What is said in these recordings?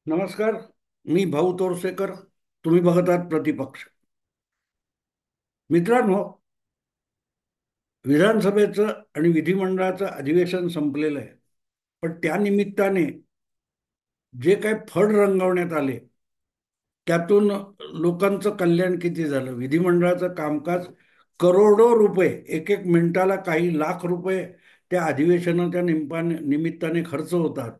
नमस्कार. मी भाऊ तोरसेकर. तुम्ही बघत आहात प्रतिपक्ष. मित्रांनो, विधानसभेचं आणि विधिमंडळाचं अधिवेशन संपलेलं आहे. पण त्या निमित्ताने जे काही फड रंगवण्यात आले त्यातून लोकांचं कल्याण किती झालं. विधिमंडळाचं कामकाज करोडो रुपये, एक एक मिनिटाला काही लाख रुपये त्या अधिवेशनाच्या निमित्ताने खर्च होतात.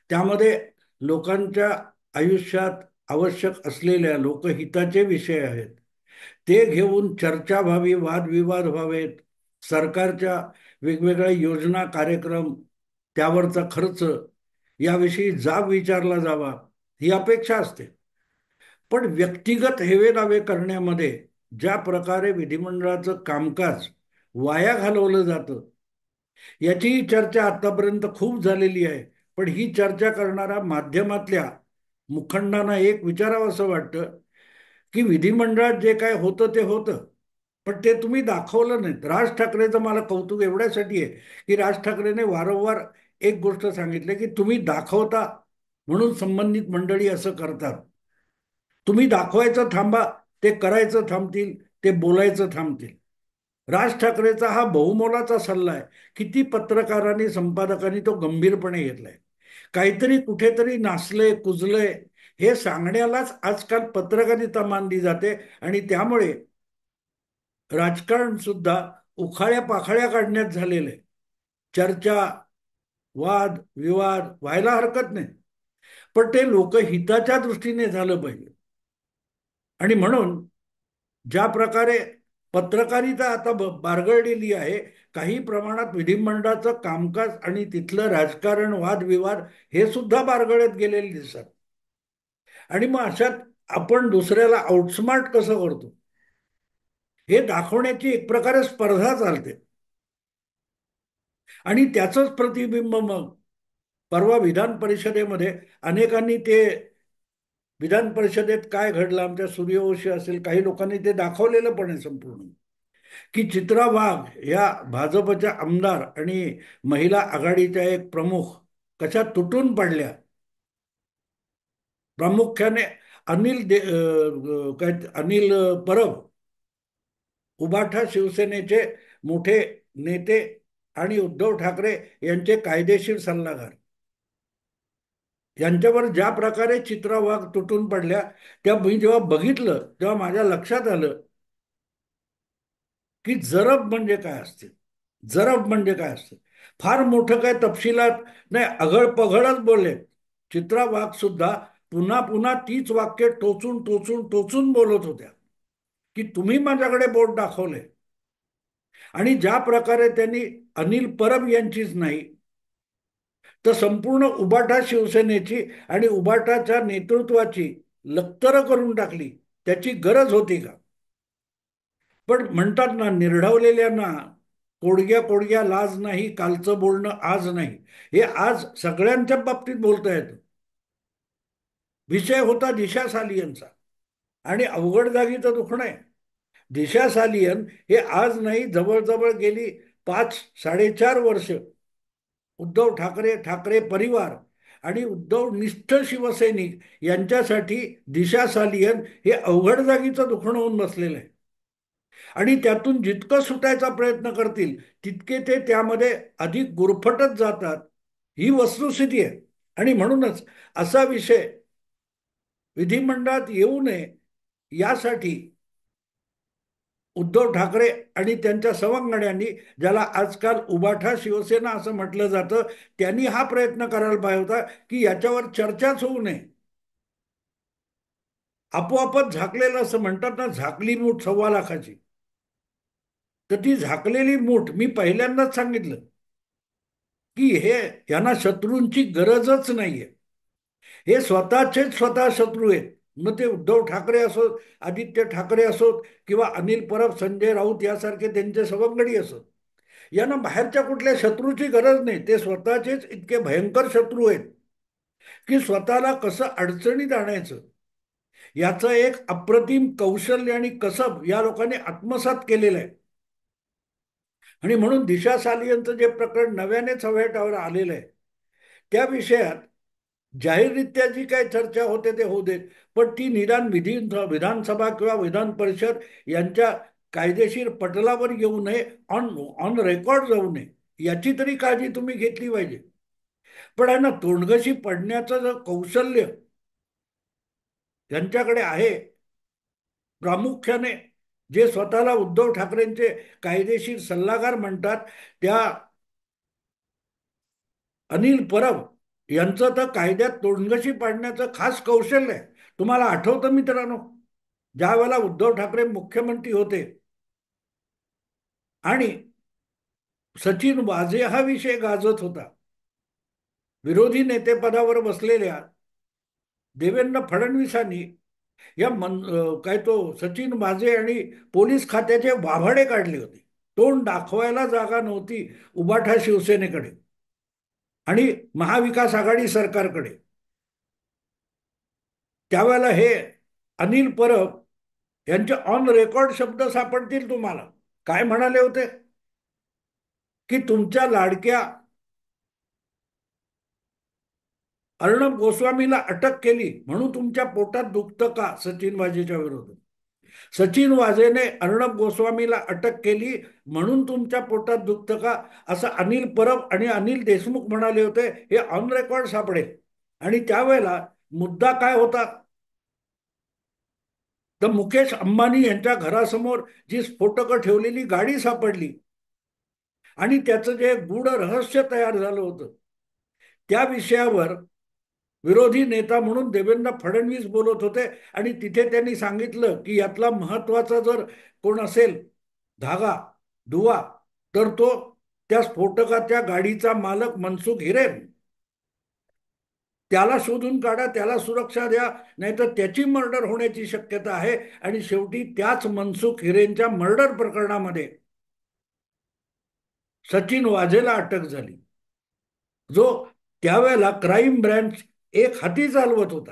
त्यामध्ये लोकांच्या आयुष्यात आवश्यक असलेल्या लोकहिताचे विषय आहेत. ते घेऊन चर्चा व्हावी, वादविवाद व्हावेत, सरकारच्या वेगवेगळ्या योजना कार्यक्रम, त्यावरचा खर्च याविषयी जाब विचारला जावा, ही अपेक्षा असते. पण व्यक्तिगत हेवेदावे करण्यामध्ये ज्या प्रकारे विधिमंडळाचं कामकाज वाया घालवलं जातं, याची चर्चा आतापर्यंत खूप झालेली आहे. पण ही चर्चा करणाऱ्या माध्यमातल्या मुखंडांना एक विचारावं असं वाटतं की विधिमंडळात जे काय होतं ते होतं, पण ते तुम्ही दाखवलं नाहीत. राज ठाकरेचं मला कौतुक एवढ्यासाठी आहे की राज ठाकरेने वारंवार एक गोष्ट सांगितली की तुम्ही दाखवता म्हणून संबंधित मंडळी असं करतात. तुम्ही दाखवायचं थांबा, ते करायचं थांबतील, ते बोलायचं थांबतील. राज ठाकरेचा हा बहुमोलाचा सल्ला आहे. किती पत्रकारांनी, संपादकांनी तो गंभीरपणे घेतलाय. काहीतरी कुठेतरी नाचलंय, कुजलंय, हे सांगण्यालाच आजकाल पत्रकारिता मानली जाते. आणि त्यामुळे राजकारण सुद्धा उखाळ्या पाखाळ्या काढण्यात झालेलं आहे. चर्चा, वाद विवाद व्हायला हरकत नाही, पण ते लोकहिताच्या दृष्टीने झालं पाहिजे. आणि म्हणून ज्या प्रकारे पत्रकारिता आता बारगळलेली आहे, काही प्रमाणात विधिमंडळाचं कामकाज आणि तिथलं राजकारण, वादविवाद हे सुद्धा बारगळत गेलेले दिसतात. आणि मग अशात आपण दुसऱ्याला आउटस्मार्ट कसं करतो हे दाखवण्याची एक प्रकारे स्पर्धा चालते. आणि त्याचंच प्रतिबिंब मग परवा विधान परिषदेमध्ये अनेकांनी ते, विधान परिषदेत काय घडलं, आमच्या सूर्यवंशी असेल, काही लोकांनी ते दाखवलेलं पण आहे संपूर्ण, की चित्रा वाघ या भाजपच्या आमदार आणि महिला आघाडीच्या एक प्रमुख कशा तुटून पडल्या. प्रामुख्याने काय अनिल परब, उबाठा शिवसेनेचे मोठे नेते आणि उद्धव ठाकरे यांचे कायदेशीर सल्लागार, यांच्यावर ज्या प्रकारे चित्रा वाघ तुटून पडल्या, त्या मी जेव्हा बघितलं तेव्हा माझ्या लक्षात आलं की जरब म्हणजे काय असते. जरब म्हणजे काय असते, फार मोठं काय तपशिलात नाही, अघळ पघळच बोलले. चित्रा वाघ सुद्धा पुन्हा पुन्हा तीच वाक्य टोचून टोचून टोचून बोलत होत्या की तुम्ही माझ्याकडे बोट दाखवले. आणि ज्या प्रकारे त्यांनी अनिल परब यांचीच नाही तर संपूर्ण उबाटा शिवसेनेची आणि उबाटाच्या नेतृत्वाची लक्तरं करून टाकली, त्याची गरज होती का? पण म्हणतात ना, निर्ढवलेल्यांना कोडग्या कोडग्या लाज नाही, कालचं बोलणं आज नाही. हे आज सगळ्यांच्या बाबतीत बोलता येतं. विषय होता दिशा सालियनचा, आणि अवघड जागी तर दुखणं आहे. दिशा सालियन हे आज नाही, जवळजवळ गेली 5-4.5 वर्ष उद्धव ठाकरे, ठाकरे परिवार आणि उद्धव निष्ठ शिवसैनिक यांच्यासाठी दिशा सालियन हे अवघड जागीचं दुखणं होऊन बसलेलं आहे. आणि त्यातून जितकं सुटायचा प्रयत्न करतील तितके ते त्यामध्ये अधिक गुरफटत जातात, ही वस्तुस्थिती आहे. आणि म्हणूनच असा विषय विधिमंडळात येऊ नये यासाठी उद्धव ठाकरे आणि त्यांच्या सवंगड्यांनी, ज्याला आजकाल उबाठा शिवसेना असं म्हटलं जातं, त्यांनी हा प्रयत्न करायला पाहिजे होता की याच्यावर चर्चाच होऊ नये. आपोआपच झाकलेलं, असं म्हणतात ना, झाकली मूठ 1.25 लाखाची, तर ती झाकलेली मूठ मी पहिल्यांदाच सांगितलं की हे, यांना शत्रूंची गरजच नाहीये. हे स्वतःचेच स्वतः शत्रू आहेत. मग ते उद्धव ठाकरे असोत, आदित्य ठाकरे असोत, किंवा अनिल परब, संजय राऊत यासारखे त्यांचे सवंगडी असोत, यांना बाहेरच्या कुठल्या शत्रूची गरज नाही. ते स्वतःचेच इतके भयंकर शत्रू आहेत की स्वतःला कसं अडचणीत आणायचं याचं एक अप्रतिम कौशल्य आणि कसब या लोकांनी आत्मसात केलेलं आहे. आणि म्हणून दिशा सालियनचं जे प्रकरण नव्याने चव्हाट्यावर आलेलं आहे, त्या विषयात जाहीररित्या जी काही चर्चा होते ते होऊ देत, पण ती निदान विधानसभा किंवा विधान परिषद यांच्या कायदेशीर पटलावर येऊ नये, ऑन ऑन रेकॉर्ड जाऊ नये, याची तरी काळजी तुम्ही घेतली पाहिजे. पण आहे ना, तोंडघशी पडण्याचं जर कौशल्य यांच्याकडे आहे, प्रामुख्याने जे स्वतःला उद्धव ठाकरेंचे कायदेशीर सल्लागार म्हणतात, त्या अनिल परब यांचं तर कायद्यात तोंडघशी पाडण्याचं खास कौशल्य आहे. तुम्हाला आठवतं मित्रांनो, ज्या वेळेला उद्धव ठाकरे मुख्यमंत्री होते आणि सचिन वाझे हा विषय गाजत होता, विरोधी नेतेपदावर बसलेल्या देवेंद्र फडणवीसांनी काय तो सचिन वाझे आणि पोलीस खात्याचे वाभाडे काढले होते. तोंड दाखवायला जागा नव्हती उबाठा शिवसेनेकडे आणि महाविकास आघाडी सरकारकडे. त्यावेळेला हे अनिल परब यांचे ऑन रेकॉर्ड शब्द सापडतील तुम्हाला. काय म्हणाले होते की तुमच्या लाडक्या अर्णब गोस्वामीला अटक केली म्हणून तुमच्या पोटात दुखतं का, सचिन वाझेच्या विरोधात. सचिन वाझेने अर्णब गोस्वामीला अटक केली म्हणून तुमच्या पोटात दुखतं का, असं अनिल परब आणि अनिल देशमुख म्हणाले होते. हे ऑन रेकॉर्ड सापडेल. आणि त्यावेळेला मुद्दा काय होता, तर मुकेश अंबानी यांच्या घरासमोर जी स्फोटकं ठेवलेली गाडी सापडली आणि त्याचं जे गूढ रहस्य तयार झालं होतं, त्या विषयावर विरोधी नेता म्हणून देवेंद्र फडणवीस बोलत होते. आणि तिथे त्यांनी सांगितलं की यातला महत्वाचा जर कोण असेल धागा दुवा, तर तो त्या स्फोटकाच्या गाडीचा मालक मनसुख हिरेन. त्याला शोधून काढा, त्याला सुरक्षा द्या, नाहीतर त्याची मर्डर होण्याची शक्यता आहे. आणि शेवटी त्याच मनसुख हिरेनच्या मर्डर प्रकरणामध्ये सचिन वाझेला अटक झाली, जो त्यावेळेला क्राईम ब्रँच एक हाती चालवत होता.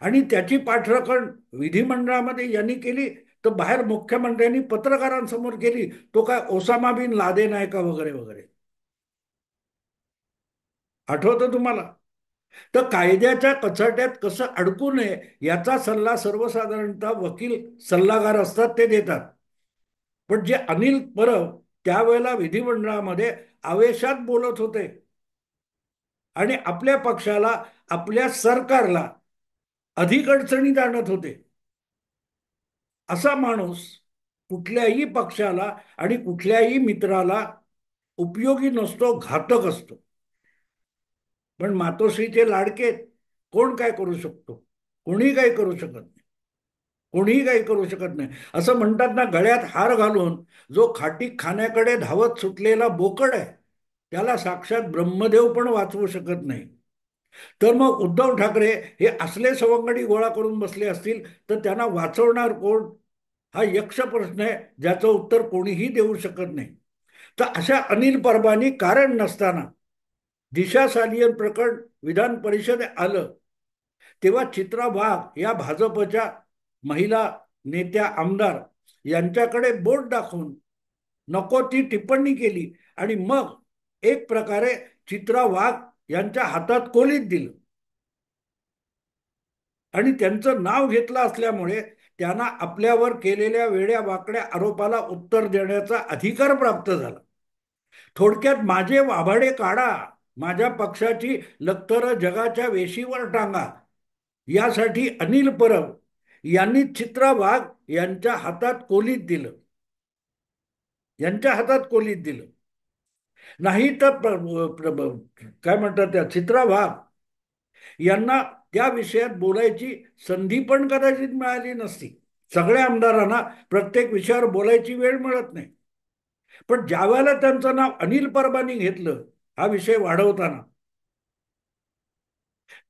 आणि त्याची पाठराखण विधिमंडळामध्ये यांनी केली, तर बाहेर मुख्यमंत्र्यांनी पत्रकारांसमोर केली. तो काय ओसामा बिन लादेन आहे का, वगैरे वगैरे. आठवतं तुम्हाला. तर कायद्याच्या कचाट्यात कसं अडकू नये याचा सल्ला सर्वसाधारणतः वकील सल्लागार असतात ते देतात. पण जे अनिल परब त्यावेळेला विधिमंडळामध्ये आवेशात बोलत होते आणि आपल्या पक्षाला, आपल्या सरकारला अधिक अडचणीत आणत होते, असा माणूस कुठल्याही पक्षाला आणि कुठल्याही मित्राला उपयोगी नसतो, घातक असतो. पण मातोश्रीचे लाडके कोण काय करू शकतो, कोणी काही करू शकत नाही. कोणीही काही करू शकत नाही. असं म्हणतात ना, गळ्यात हार घालून जो खाटी खाण्याकडे धावत सुटलेला बोकड आहे, त्याला साक्षात ब्रह्मदेव पण वाचवू शकत नाही. तर मग उद्धव ठाकरे हे असले सवंगडी गोळा करून बसले असतील, तर त्यांना वाचवणार कोण, हा यक्ष प्रश्न आहे, ज्याचं उत्तर कोणीही देऊ शकत नाही. तर अशा अनिल परबांनी कारण नसताना दिशा सालियन प्रकरण विधान परिषदेत आलं, तेव्हा चित्रा वाघ या भाजपच्या महिला नेत्या आमदार यांच्याकडे बोट दाखवून नको ती टिप्पणी केली. आणि मग एक प्रकारे चित्रा वाघ यांच्या हातात कोलीत दिलं आणि त्यांचं नाव घेतलं असल्यामुळे त्यांना आपल्यावर केलेल्या वेड्या वाकड्या आरोपाला उत्तर देण्याचा अधिकार प्राप्त झाला. थोडक्यात माझे वाभाडे काढा, माझ्या पक्षाची लक्तर जगाच्या वेशीवर टांगा, यासाठी अनिल परब यांनी चित्रा वाघ यांच्या हातात कोलीत दिलं, यांच्या हातात कोलीत दिलं. नाही तर काय म्हणतात, त्या चित्रा वाघ यांना त्या विषयात बोलायची संधी पण कदाचित मिळाली नसती. सगळ्या आमदारांना प्रत्येक विषयावर बोलायची वेळ मिळत नाही. पण ज्या वेळेला त्यांचं नाव अनिल परबांनी घेतलं हा विषय वाढवताना,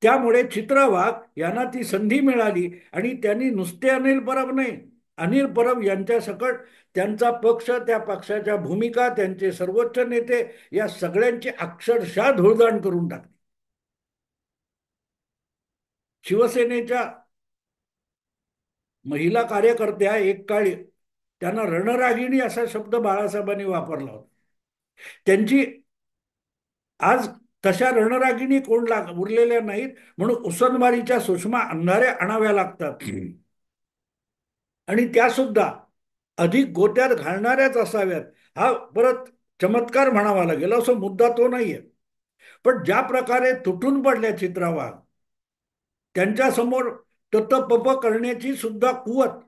त्यामुळे चित्रा वाघ यांना ती संधी मिळाली. आणि त्यांनी नुसते अनिल परब नाही, अनिल परब यांच्या सकट त्यांचा पक्ष, त्या पक्षाच्या भूमिका, त्यांचे सर्वोच्च नेते, या सगळ्यांची अक्षरशः धुळदाण करून टाकली. शिवसेनेच्या महिला कार्यकर्त्या एक काळी, त्यांना रणरागिणी असा शब्द बाळासाहेबांनी वापरला होता. त्यांची आज तशा रणरागिणी कोण उरलेल्या नाहीत, म्हणून उसनवारीच्या सुषमा अंधारे आणाव्या लागतात. आणि त्या सुद्धा अधिक गोत्यात घालणाऱ्याच असाव्यात. हा परत चमत्कार म्हणावा लागेल, असं मुद्दा तो नाहीये. पण ज्या प्रकारे तुटून पडल्या चित्रावाग, त्यांच्या समोर ततपप करण्याची सुद्धा कुवत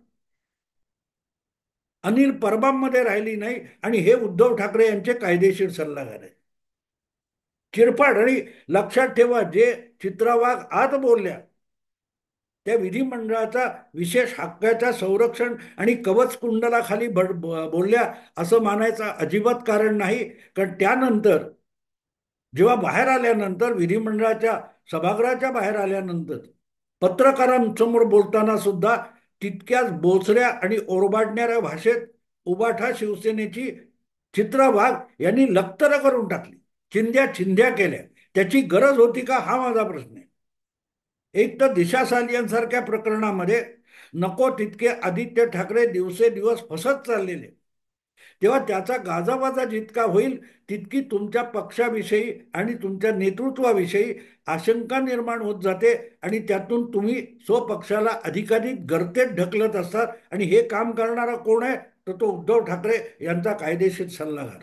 अनिल परबांमध्ये राहिली नाही. आणि हे उद्धव ठाकरे यांचे कायदेशीर सल्लागार आहेत. चिरफाड. आणि लक्षात ठेवा, जे चित्रा वाघ आत बोलल्या त्या विधिमंडळाचा विशेष हक्काच्या संरक्षण आणि कवच कुंडलाखाली बोलल्या असं मानायचं अजिबात कारण नाही. कारण त्यानंतर जेव्हा बाहेर आल्यानंतर, विधिमंडळाच्या सभागृहाच्या बाहेर आल्यानंतर पत्रकारांसमोर बोलताना सुद्धा तितक्याच बोचऱ्या आणि ओरबाडणाऱ्या भाषेत उबाठा शिवसेनेची चित्रा वाघ यांनी लक्तर करून टाकली, चिंध्या चिंध्या केल्या. त्याची गरज होती का, हा माझा प्रश्न आहे. एक तर दिशा सालियनसारख्या प्रकरणामध्ये नको तितके आदित्य ठाकरे दिवसेदिवस फसत चाललेले, तेव्हा त्याचा गाजावाजा जितका होईल तितकी तुमच्या पक्षाविषयी आणि तुमच्या नेतृत्वाविषयी आशंका निर्माण होत जाते. आणि त्यातून तुम्ही स्वपक्षाला अधिकाधिक गर्तेत ढकलत असतात. आणि हे काम करणारा कोण आहे, तर तो उद्धव ठाकरे यांचा कायदेशीर सल्लागार.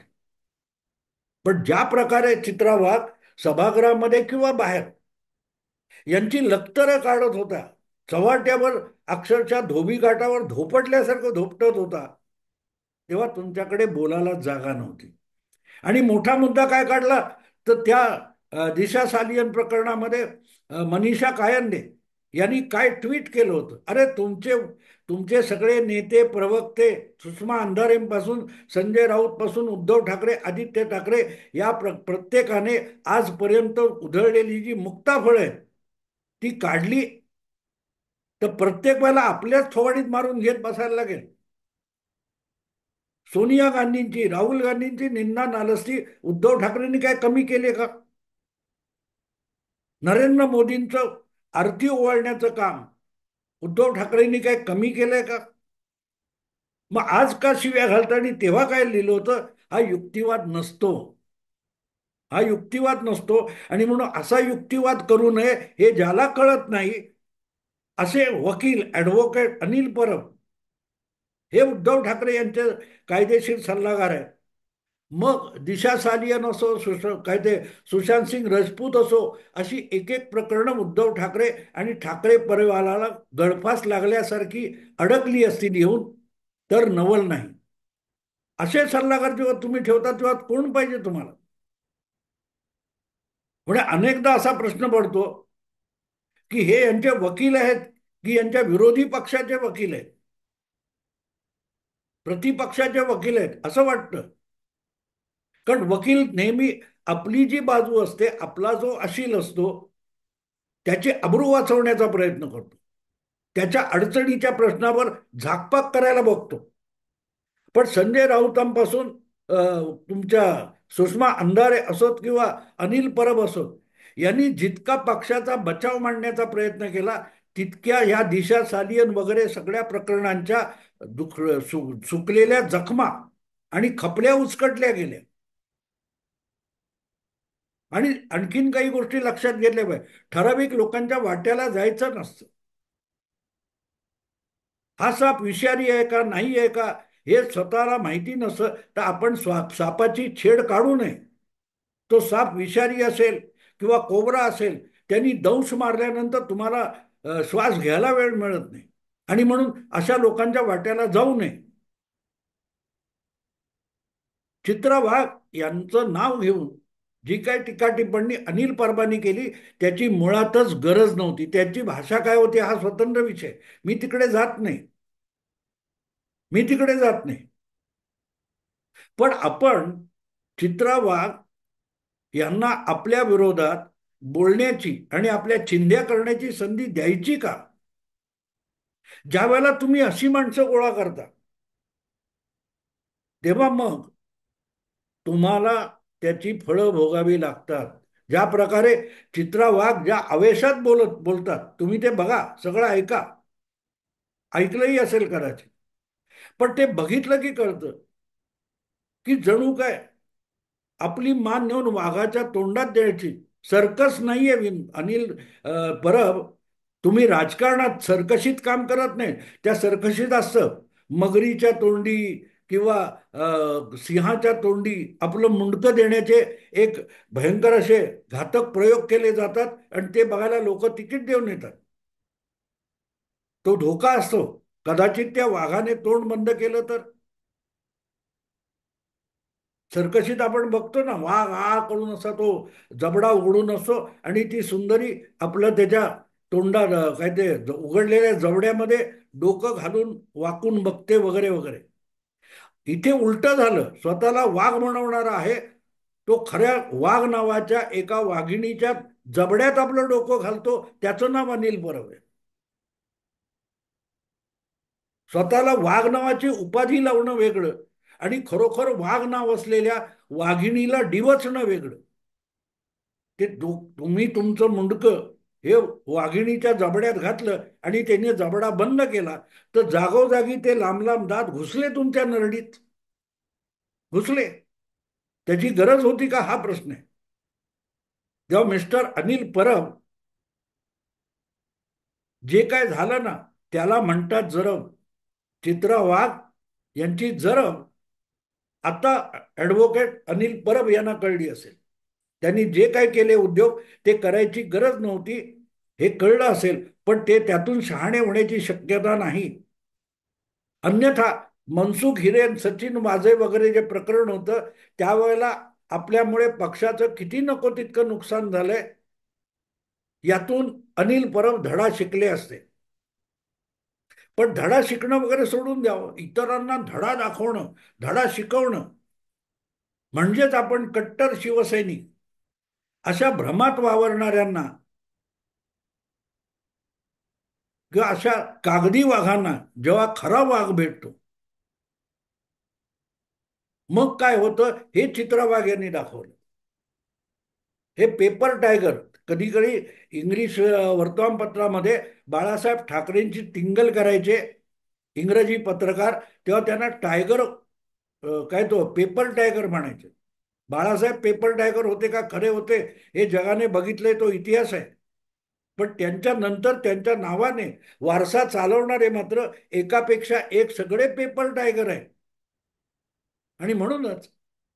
पण ज्या प्रकारे चित्रा वाघ सभागृहामध्ये किंवा बाहेर यांची लक्तरं काढत होता, चव्हाट्यावर अक्षरशः धोबीघाटावर धोपटल्यासारखं धोपटत होता, तेव्हा तुमच्याकडे बोलायला जागा नव्हती. आणि मोठा मुद्दा काय काढला, तर त्या दिशा सालियन प्रकरणामध्ये मनीषा कायंदे यांनी काय ट्विट केलं होतं. अरे तुमचे तुमचे सगळे नेते प्रवक्ते, सुषमा अंधारेंपासून संजय राऊत पासून उद्धव ठाकरे, आदित्य ठाकरे या प्रत्येकाने आजपर्यंत उधळलेली जी मुक्ताफळं आहेत ती काढली, तर प्रत्येक वेळेला आपल्याच थोवाडीत मारून घेत बसायला लागेल. सोनिया गांधींची, राहुल गांधींची निंदा नालस्ती उद्धव ठाकरेंनी काय कमी केले का? नरेंद्र मोदींचं आरती ओवाळण्याचं काम उद्धव ठाकरेंनी काय कमी केलंय का? मग आज का शिव्या घालताना तेव्हा काय लिहिलं होतं, हा युक्तिवाद नसतो. हा युक्तिवाद नसतो. आणि म्हणून असा युक्तिवाद करू नये हे ज्याला कळत नाही, असे वकील ऍडव्होकेट अनिल परब हे उद्धव ठाकरे यांचे कायदेशीर सल्लागार आहेत. मग दिशा सालियन असो, काय ते सुशांत सिंग राजपूत असो, अशी एक एक प्रकरणं उद्धव ठाकरे आणि ठाकरे परिवाराला गळफास लागल्यासारखी अडकली असतील येऊन, तर नवल नाही. असे सल्लागार जेव्हा तुम्ही ठेवता तेव्हा कोण पाहिजे तुम्हाला? म्हणजे अनेकदा असा प्रश्न पडतो की हे यांचे वकील आहेत की यांच्या विरोधी पक्षाचे वकील आहेत, प्रतिपक्षाचे वकील आहेत, असं वाटतं. कारण वकील नेहमी आपली जी बाजू असते, आपला जो अशील असतो, त्याची अब्रू वाचवण्याचा प्रयत्न करतो, त्याच्या अडचणीच्या प्रश्नावर झाकपाक करायला बघतो. पण संजय राऊतांपासून तुमच्या सुषमा अंधारे असोत किंवा अनिल परब असोत, यांनी जितका पक्षाचा बचाव मांडण्याचा प्रयत्न केला, तितक्या ह्या दिशा सालियन वगैरे सगळ्या प्रकरणांच्या सुकलेल्या जखमा आणि खपल्या उचकटल्या गेल्या. आणि आणखीन काही गोष्टी लक्षात घेतल्या पाहिजे. ठराविक लोकांच्या वाट्याला जायचं नसतं. हा साप विषारी आहे का नाही आहे का हे स्वतःला माहिती नसतं, तर आपण सापाची छेड काढू नये. तो साप विषारी असेल किंवा कोबरा असेल, त्यांनी दंश मारल्यानंतर तुम्हाला श्वास घ्यायला वेळ मिळत नाही. आणि म्हणून अशा लोकांच्या वाट्याला जाऊ नये. चित्रा वाघ यांचं नाव घेऊन जी काय टीका टिप्पणी अनिल परबांनी केली, त्याची मुळातच गरज नव्हती. त्याची भाषा काय होती हा स्वतंत्र विषय, मी तिकडे जात नाही. मी तिकडे जात नाही. पण आपण चित्रा वाघ यांना आपल्या विरोधात बोलण्याची आणि आपल्या चिंध्या करण्याची संधी द्यायची का? ज्या वेळेला तुम्ही अशी माणसं गोळा करता, तेव्हा मग तुम्हाला त्याची फळं भोगावी लागतात. ज्या प्रकारे चित्रा वाघ ज्या आवेशात बोलतात, तुम्ही ते बघा, सगळं ऐका. ऐकलंही असेल कदाचित. पण ते बघितलं की कळतं की जणू काय आपली मान नेऊन वाघाच्या तोंडात द्यायची. सर्कस नाहीये अनिल परब. तुम्ही राजकारणात सर्कशीत काम करत नाही. त्या सर्कशीत असतं मगरीच्या तोंडी किंवा सिंहाच्या तोंडी आपलं मुंडकं देण्याचे एक भयंकर असे घातक प्रयोग केले जातात आणि ते बघायला लोक तिकीट देऊन येतात. तो धोका असतो. कदाचित त्या वाघाने तोंड बंद केलं तर. सर्कशीत आपण बघतो ना, वाघ आ करून असा तो जबडा उघडून असतो आणि ती सुंदरी आपलं त्याच्या तोंडात काय ते उघडलेल्या जबड्यामध्ये डोकं घालून वाकून बघते वगैरे वगैरे. इथे उलट झालं. स्वतःला वाघ म्हणवणारा आहे तो खऱ्या वाघ नावाच्या एका वाघिणीच्या जबड्यात आपलं डोकं घालतो. त्याचं नाव अनिल परब आहे. स्वतःला वाघ नावाची उपाधी लावणं वेगळं आणि खरोखर वाघ नाव असलेल्या वाघिणीला डिवचणं वेगळं. ते तुम्ही तुमचं मुंडकं हे वाघिणीच्या जबड्यात घातलं आणि त्याने जबडा बंद केला तर जागोजागी ते लांब लांब दात घुसले तुमच्या नरडीत. घुसले. त्याची गरज होती का हा प्रश्न आहे. जेव्हा मिस्टर अनिल परब जे काय झालं ना त्याला म्हणतात जरब. चित्रा वाघ यांची जरब आता ऍडव्होकेट अनिल परब यांना कळली असेल. त्यांनी जे काय केले उद्योग ते करायची गरज नव्हती हे कळलं असेल. पण ते त्यातून शहाणे होण्याची शक्यता नाही. अन्यथा मनसुख हिरेन सचिन वाझे वगैरे जे प्रकरण होतं त्यावेळेला आपल्यामुळे पक्षाचं किती नको तितकं नुकसान झालंय यातून अनिल परब धडा शिकले असते. पण धडा शिकणं वगैरे सोडून द्यावं. इतरांना धडा दाखवणं, धडा शिकवणं म्हणजेच आपण कट्टर शिवसैनिक अशा भ्रमात वावरणाऱ्यांना किंवा अशा कागदी वाघांना जेव्हा खरा वाघ भेटतो मग काय होतं हे चित्रवाघ यांनी दाखवलं. हे पेपर टायगर कधी कधी इंग्लिश वर्तमानपत्रामध्ये बाळासाहेब ठाकरेंची टिंगल करायचे इंग्रजी पत्रकार. तेव्हा त्यांना टायगर काय तो पेपर टायगर म्हणायचे. बाळासाहेब पेपर टायगर होते का खरे होते हे जगाने बघितले, तो इतिहास आहे. पण त्यांच्या नंतर त्यांच्या नावाने वारसा चालवणारे मात्र एकापेक्षा एक सगळे पेपर टायगर आहे. आणि म्हणूनच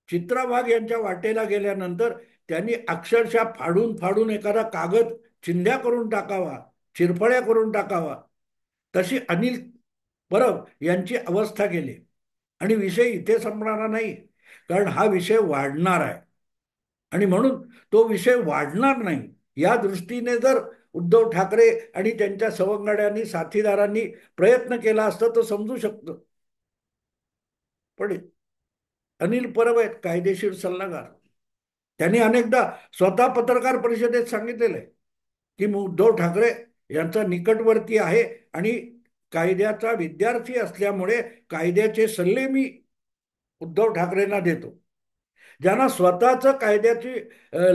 चित्रा वाघ यांच्या वाटेला गेल्यानंतर त्यांनी अक्षरशः फाडून फाडून एखादा कागद चिंध्या करून टाकावा, चिरफळ्या करून टाकावा, तशी अनिल परब यांची अवस्था केली. आणि विषय इथे संपणारा नाही, कारण हा विषय वाढणार आहे. आणि म्हणून तो विषय वाढणार नाही या दृष्टीने जर उद्धव ठाकरे आणि त्यांच्या सवंगड्यांनी साथीदारांनी प्रयत्न केला असता तर समजू शकतो. पण अनिल परब आहेत कायदेशीर सल्लागार. त्यांनी अनेकदा स्वतः पत्रकार परिषदेत सांगितलेलं आहे की उद्धव ठाकरे यांचा निकटवर्ती आहे आणि कायद्याचा विद्यार्थी असल्यामुळे कायद्याचे सल्ले मी उद्धव ठाकरेंना देतो. ज्यांना स्वतःच कायद्याची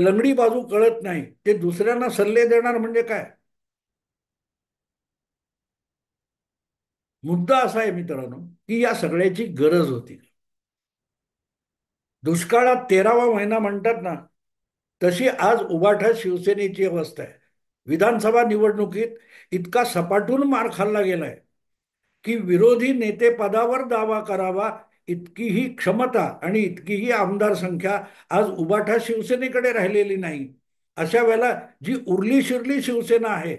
लंगडी बाजू कळत नाही ते दुसऱ्यांना सल्ले देणार म्हणजे काय. मुद्दा असा आहे मित्रांनो की या सगळ्याची गरज होती. दुष्काळात 13वा महिना म्हणतात ना तशी आज उभाठा शिवसेनेची अवस्था आहे. विधानसभा निवडणुकीत इतका सपाटून मार खाल्ला गेलाय की विरोधी नेते पदावर दावा करावा इतकीही क्षमता आणि इतकीही आमदार संख्या आज उभाठा शिवसेनेकडे राहिलेली नाही. अशा वेळेला जी उरली शिरली शिवसेना आहे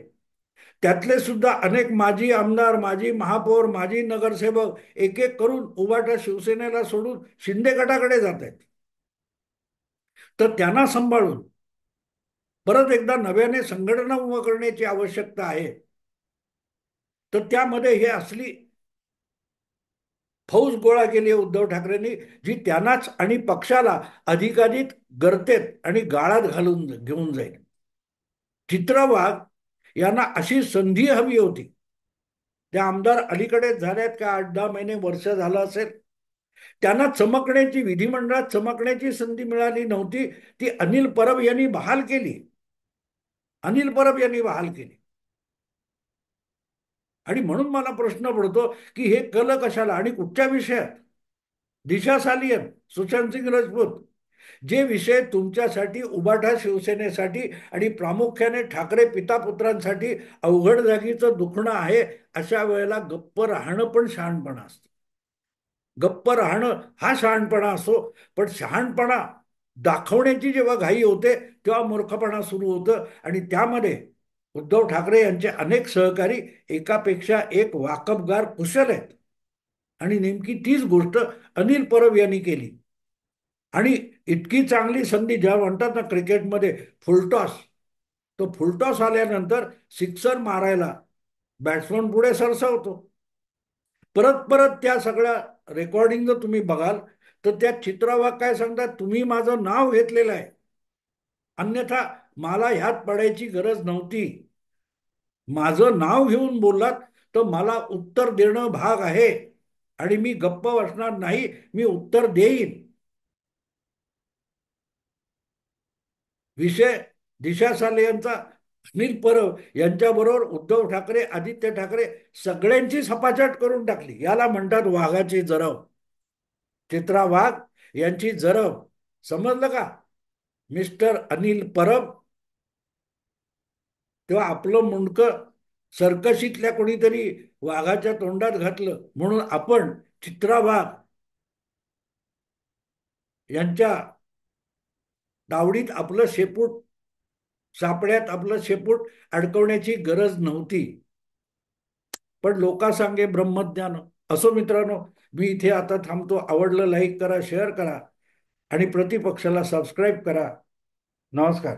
त्यातले सुद्धा अनेक माजी आमदार, माजी महापौर, माजी नगरसेवक एक एक करून उभाठा शिवसेनेला सोडून शिंदे गटाकडे जात आहेत. तर त्यांना सांभाळून परत एकदा नव्याने संघटना उभं करण्याची आवश्यकता आहे. तर त्यामध्ये हे असली फौज गोळा केली उद्धव ठाकरेंनी जी त्यांनाच आणि पक्षाला अधिकाधिक गर्तेत आणि गाळात घालून घेऊन जाईल. चित्रा वाघ यांना अशी संधी हवी होती. त्या आमदार अलीकडेच झाल्यात का 8-10 महिने वर्ष झालं असेल. त्यांना चमकण्याची विधिमंडळात चमकण्याची संधी मिळाली नव्हती. ती अनिल परब यांनी बहाल केली. अनिल परब यांनी बहाल केली. आणि म्हणून मला प्रश्न पडतो की हे कल कशाला आणि कुठच्या विषयात. दिशा सालियन, सुशांत सिंग राजपूत जे विषय तुमच्यासाठी उबाठा शिवसेनेसाठी आणि प्रामुख्याने ठाकरे पिता पुत्रांसाठी अवघड जागीचं दुखणं आहे, अशा वेळेला गप्प राहणं पण शहाणपणा असतं. गप्प राहणं हा शहाणपणा असो, पण शहाणपणा दाखवण्याची जेव्हा घाई होते तेव्हा मूर्खपणा सुरू होतं. आणि त्यामध्ये उद्धव ठाकरे यांचे अनेक सहकारी एकापेक्षा एक वाकबगार कुशल आहेत. आणि नेमकी तीच गोष्ट अनिल परब यांनी केली. आणि इतकी चांगली संधी ज्या म्हणतात ना क्रिकेटमध्ये फुलटॉस, तो फुलटॉस आल्यानंतर सिक्सर मारायला बॅट्समन पुढे सरसावतो. परत परत त्या सगळ्या रेकॉर्डिंग जर तुम्ही बघाल तर त्या चित्रावाग काय सांगतात, तुम्ही माझं नाव घेतलेलं आहे, अन्यथा मला ह्यात पडायची गरज नव्हती. माझं नाव घेऊन बोललात तर मला उत्तर देणं भाग आहे आणि मी गप्प बसणार नाही, मी उत्तर देईन. विषय दिशा साले यांचा अनिल परब यांच्याबरोबर उद्धव ठाकरे, आदित्य ठाकरे सगळ्यांची सपाचट करून टाकली. याला म्हणतात वाघाची जरब. चित्रा वाघ यांची जरब. समजलं का मिस्टर अनिल परब? तेव्हा आपलं मुंडकं सर्कशीतल्या कोणीतरी वाघाच्या तोंडात घातलं म्हणून आपण चित्रा वाघ यांच्या तावडीत आपलं शेपूट, सापड्यात आपलं शेपूट अडकवण्याची गरज नव्हती. पण लोकांसांगे ब्रह्मज्ञान. असो मित्रांनो, मी इथे आता थांबतो. आवडलं लाईक करा, शेअर करा आणि प्रतिपक्षाला सबस्क्राईब करा. नमस्कार.